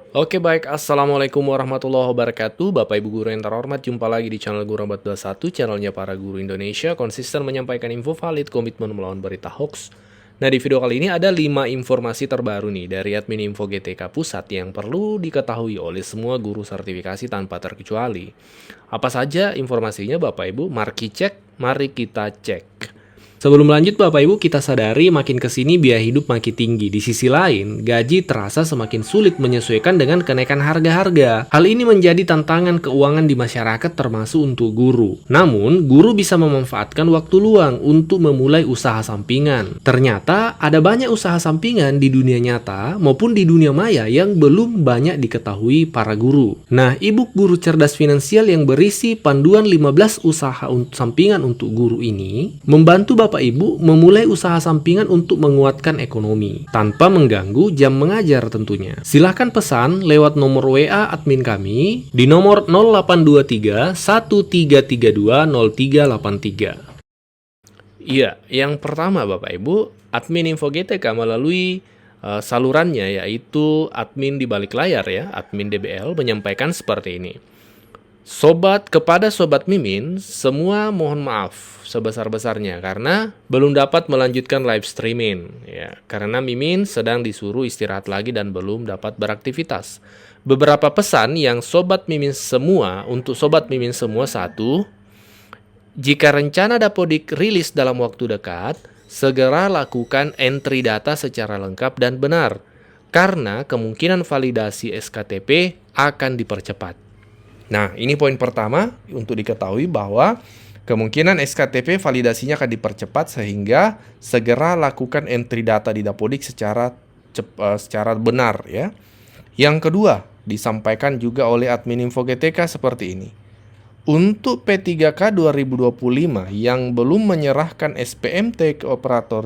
Oke baik, Assalamualaikum warahmatullahi wabarakatuh. Bapak Ibu Guru yang terhormat, jumpa lagi di channel Guru Abad 21, channelnya para guru Indonesia, konsisten menyampaikan info valid, komitmen melawan berita hoax. Nah, di video kali ini ada 5 informasi terbaru nih dari admin Info GTK Pusat yang perlu diketahui oleh semua guru sertifikasi tanpa terkecuali. Apa saja informasinya Bapak Ibu? Mari kita cek. Sebelum lanjut Bapak Ibu, kita sadari makin kesini biaya hidup makin tinggi. Di sisi lain, gaji terasa semakin sulit menyesuaikan dengan kenaikan harga-harga. Hal ini menjadi tantangan keuangan di masyarakat termasuk untuk guru. Namun, guru bisa memanfaatkan waktu luang untuk memulai usaha sampingan. Ternyata, ada banyak usaha sampingan di dunia nyata maupun di dunia maya yang belum banyak diketahui para guru. Nah, e-book Guru Cerdas Finansial yang berisi panduan 15 usaha sampingan untuk guru ini membantu Bapak Ibu memulai usaha sampingan untuk menguatkan ekonomi tanpa mengganggu jam mengajar tentunya. Silahkan pesan lewat nomor WA admin kami di nomor 0823 1332 0383. Iya, yang pertama Bapak Ibu, admin Info GTK melalui salurannya yaitu admin di balik layar ya, admin DBL menyampaikan seperti ini. Kepada Sobat Mimin, semua mohon maaf sebesar-besarnya karena belum dapat melanjutkan live streaming ya, karena Mimin sedang disuruh istirahat lagi dan belum dapat beraktivitas. Beberapa pesan yang Sobat Mimin semua, untuk Sobat Mimin semua: satu, jika rencana Dapodik rilis dalam waktu dekat, segera lakukan entry data secara lengkap dan benar karena kemungkinan validasi SKTP akan dipercepat. Nah, ini poin pertama untuk diketahui bahwa kemungkinan SKTP validasinya akan dipercepat sehingga segera lakukan entry data di Dapodik secara benar ya. Yang kedua, disampaikan juga oleh admin Info GTK seperti ini. Untuk P3K 2025 yang belum menyerahkan SPMT ke operator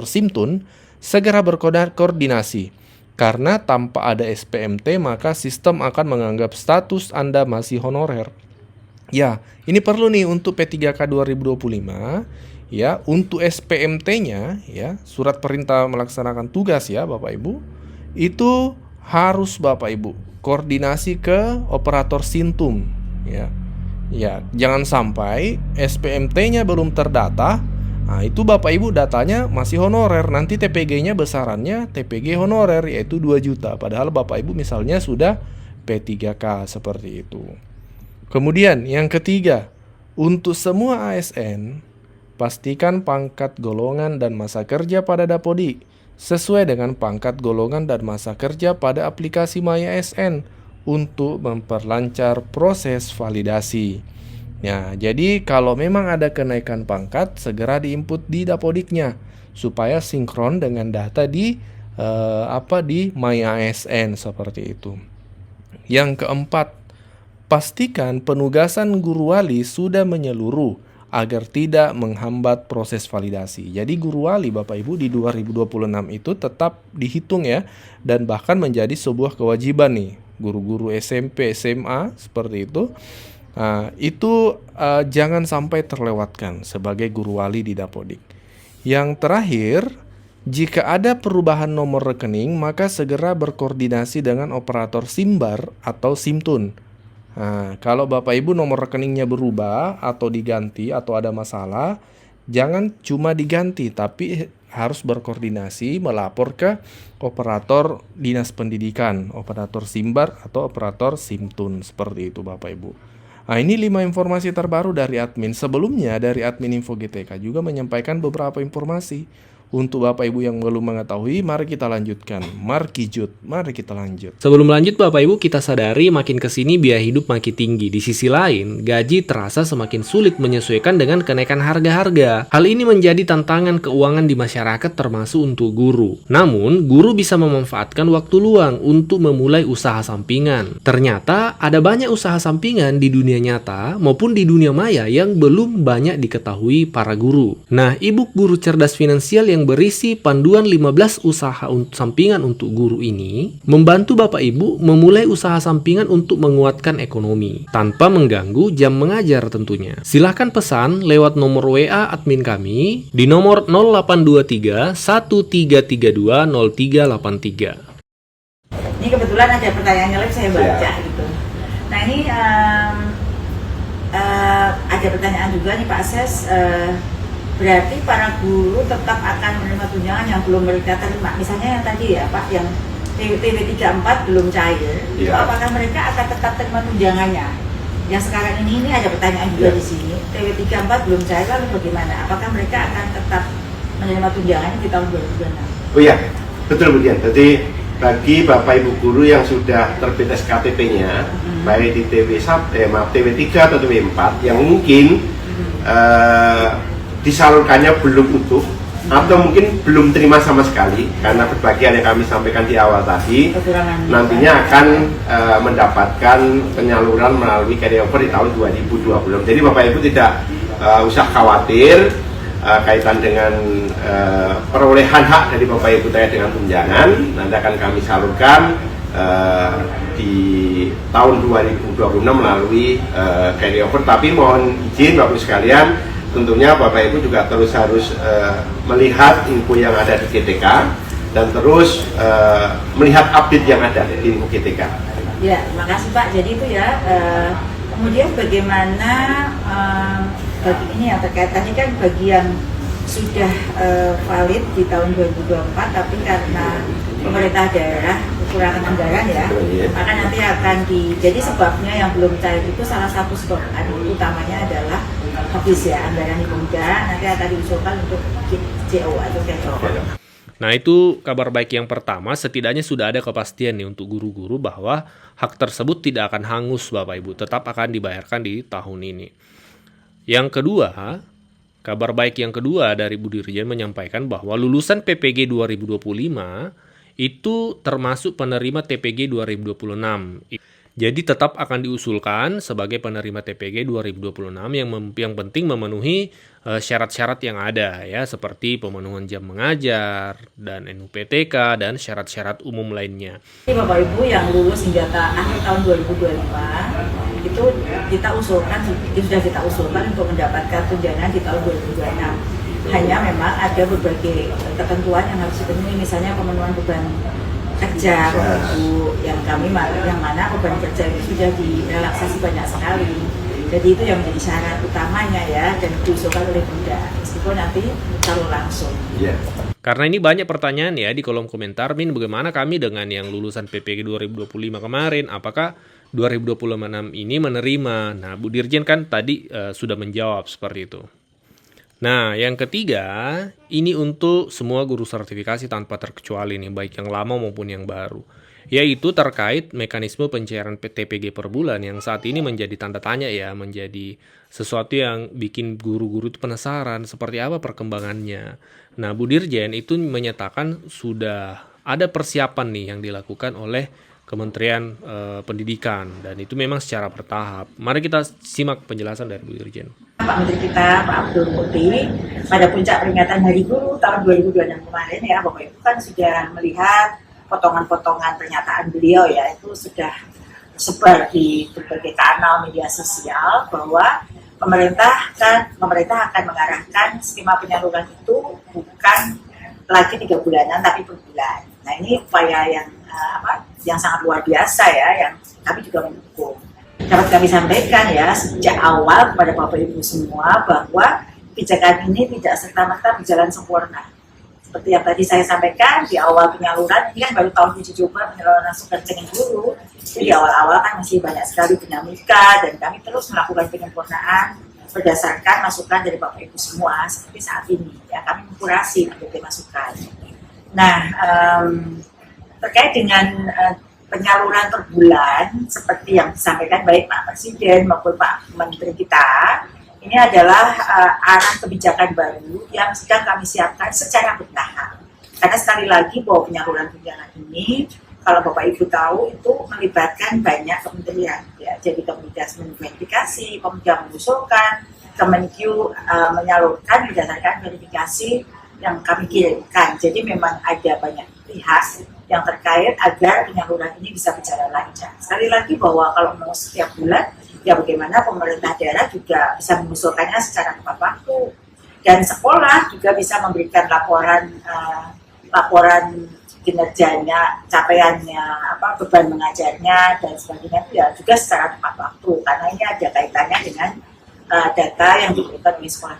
Simtun, segera berkoordinasi. Karena tanpa ada SPMT, maka sistem akan menganggap status Anda masih honorer. Ya, ini perlu nih untuk P3K 2025, ya, untuk SPMT-nya, ya, surat perintah melaksanakan tugas ya, Bapak Ibu, itu harus Bapak Ibu koordinasi ke operator Simtun, ya. Ya, jangan sampai SPMT-nya belum terdata. Nah, itu Bapak Ibu datanya masih honorer, nanti TPG-nya besarannya TPG honorer yaitu 2 juta. Padahal Bapak Ibu misalnya sudah P3K seperti itu. Kemudian yang ketiga, untuk semua ASN, pastikan pangkat golongan dan masa kerja pada Dapodik sesuai dengan pangkat golongan dan masa kerja pada aplikasi Maya ASN untuk memperlancar proses validasi. Ya, jadi kalau memang ada kenaikan pangkat, segera diinput di Dapodiknya supaya sinkron dengan data di Maya ASN seperti itu. Yang keempat, pastikan penugasan guru wali sudah menyeluruh agar tidak menghambat proses validasi. Jadi guru wali Bapak Ibu di 2026 itu tetap dihitung ya, dan bahkan menjadi sebuah kewajiban nih guru-guru SMP, SMA seperti itu. Nah, itu jangan sampai terlewatkan sebagai guru wali di Dapodik. Yang terakhir, jika ada perubahan nomor rekening, maka segera berkoordinasi dengan operator Simbar atau Simtun. Nah, kalau Bapak Ibu nomor rekeningnya berubah atau diganti atau ada masalah, jangan cuma diganti, tapi harus berkoordinasi melapor ke operator Dinas Pendidikan, operator Simbar atau operator Simtun, seperti itu Bapak Ibu. Nah, ini 5 informasi terbaru dari admin. Sebelumnya dari admin Info GTK juga menyampaikan beberapa informasi. Untuk Bapak Ibu yang belum mengetahui, mari kita lanjutkan. Mari kita lanjut. Sebelum lanjut Bapak Ibu, kita sadari makin kesini biaya hidup makin tinggi. Di sisi lain, gaji terasa semakin sulit menyesuaikan dengan kenaikan harga-harga. Hal ini menjadi tantangan keuangan di masyarakat termasuk untuk guru. Namun, guru bisa memanfaatkan waktu luang untuk memulai usaha sampingan. Ternyata, ada banyak usaha sampingan di dunia nyata maupun di dunia maya yang belum banyak diketahui para guru. Nah, e-book Guru Cerdas Finansial yang berisi panduan 15 usaha sampingan untuk guru ini membantu Bapak Ibu memulai usaha sampingan untuk menguatkan ekonomi tanpa mengganggu jam mengajar tentunya. Silahkan pesan lewat nomor WA admin kami di nomor 0823 1332 0383. Ini kebetulan kebetulan ada pertanyaan live saya baca gitu. Nah ini ada pertanyaan juga nih Pak Ses, berarti para guru tetap akan menerima tunjangan yang belum mereka terima. Misalnya yang tadi ya Pak, yang TW34 belum cair, itu apakah mereka akan tetap terima tunjangannya? Yang sekarang ini ada pertanyaan juga di sini, TW34 belum cair, lalu bagaimana? Apakah mereka akan tetap menerima tunjangannya di tahun 2026? Oh iya, betul Bu Dian. Jadi bagi Bapak Ibu guru yang sudah terbit SKTP-nya, baik di TW3 atau TW4 yang mungkin disalurkannya belum utuh atau mungkin belum terima sama sekali karena berbagai yang kami sampaikan di awal tadi, nantinya akan mendapatkan penyaluran melalui carryover di tahun 2020. Jadi Bapak Ibu tidak usah khawatir kaitan dengan perolehan hak dari Bapak Ibu terkait dengan tunjangan. Nanti akan kami salurkan di tahun 2026 melalui carryover. Tapi mohon izin Bapak Ibu sekalian, tentunya Bapak Ibu juga terus harus melihat info yang ada di GTK dan terus melihat update yang ada di info GTK. Ya, terima kasih Pak. Jadi itu ya, kemudian bagaimana bagi ini yang terkait tadi kan bagi yang sudah valid di tahun 2024 tapi karena pemerintah daerah kekurangan anggaran ya, maka nanti akan jadi sebabnya yang belum cair itu salah satu sebab utamanya adalah habis ya anggaran di Pemda, nanti akan diusulkan untuk JO atau carryover. Nah itu kabar baik yang pertama, setidaknya sudah ada kepastian nih untuk guru-guru bahwa hak tersebut tidak akan hangus Bapak Ibu, tetap akan dibayarkan di tahun ini. Yang kedua, kabar baik yang kedua dari Bu Dirjen menyampaikan bahwa lulusan PPG 2025 itu termasuk penerima TPG 2026. Jadi tetap akan diusulkan sebagai penerima TPG 2026 yang penting memenuhi syarat-syarat yang ada ya, seperti pemenuhan jam mengajar dan NUPTK dan syarat-syarat umum lainnya. Bapak Ibu yang lulus hingga akhir tahun 2025 itu kita usulkan untuk mendapatkan tunjangan di tahun 2026. Hanya memang ada berbagai ketentuan yang harus dipenuhi, misalnya pemenuhan beban kerja Bapak Ibu, yang mana beban kerja itu sudah direlaksasi banyak sekali. Jadi itu yang menjadi syarat utamanya ya, dan diusulkan oleh Pemda meskipun nanti calon langsung. Karena ini banyak pertanyaan ya di kolom komentar, Min, bagaimana kami dengan yang lulusan PPG 2025 kemarin, apakah 2026 ini menerima? Nah, Bu Dirjen kan tadi sudah menjawab seperti itu. Nah, yang ketiga, ini untuk semua guru sertifikasi tanpa terkecuali nih, baik yang lama maupun yang baru. Yaitu terkait mekanisme pencairan TPG per bulan yang saat ini menjadi tanda tanya ya, menjadi sesuatu yang bikin guru-guru itu penasaran seperti apa perkembangannya. Nah, Bu Dirjen itu menyatakan sudah ada persiapan nih yang dilakukan oleh Kementerian Pendidikan dan itu memang secara bertahap. Mari kita simak penjelasan dari Bu Dirjen. Pak Menteri kita, Pak Abdul Muti, pada puncak peringatan Hari Guru tahun 2026 kemarin ya, Bapak Ibu kan sudah melihat potongan-potongan pernyataan beliau ya, itu sudah sebar di berbagai kanal media sosial bahwa pemerintah akan mengarahkan skema penyaluran itu bukan lagi 3 bulanan tapi per bulan. Nah ini upaya yang sangat luar biasa ya, yang kami juga mendukung. Dapat kami sampaikan ya sejak awal kepada Bapak Ibu semua bahwa kebijakan ini tidak serta-merta berjalan sempurna. Seperti yang tadi saya sampaikan di awal penyaluran, ini kan baru tahun uji coba penyaluran langsung ke rekening guru. Jadi di awal-awal kan masih banyak sekali dinamika dan kami terus melakukan penyempurnaan berdasarkan masukan dari Bapak Ibu semua seperti saat ini ya, kami mengkurasi berbagai masukan. Nah, terkait dengan penyaluran per bulan seperti yang disampaikan baik Pak Presiden maupun Pak Menteri kita, ini adalah arah kebijakan baru yang sedang kami siapkan secara bertahap. Karena sekali lagi bahwa penyaluran tunjangan ini, kalau Bapak Ibu tahu itu melibatkan banyak kementerian, ya. Jadi Kementerian verifikasi, Pemda mengusulkan, Kemenkyu menyalurkan berdasarkan verifikasi yang kami kirimkan. Jadi memang ada banyak pihak yang terkait agar penyaluran ini bisa berjalan lancar. Sekali lagi bahwa kalau mau setiap bulan, ya bagaimana pemerintah daerah juga bisa mengusulkannya secara tepat waktu. Dan sekolah juga bisa memberikan laporan kinerjanya, capaiannya, beban mengajarnya dan sebagainya itu ya juga secara tepat waktu, karena ini ada kaitannya dengan data yang diberikan oleh sekolah.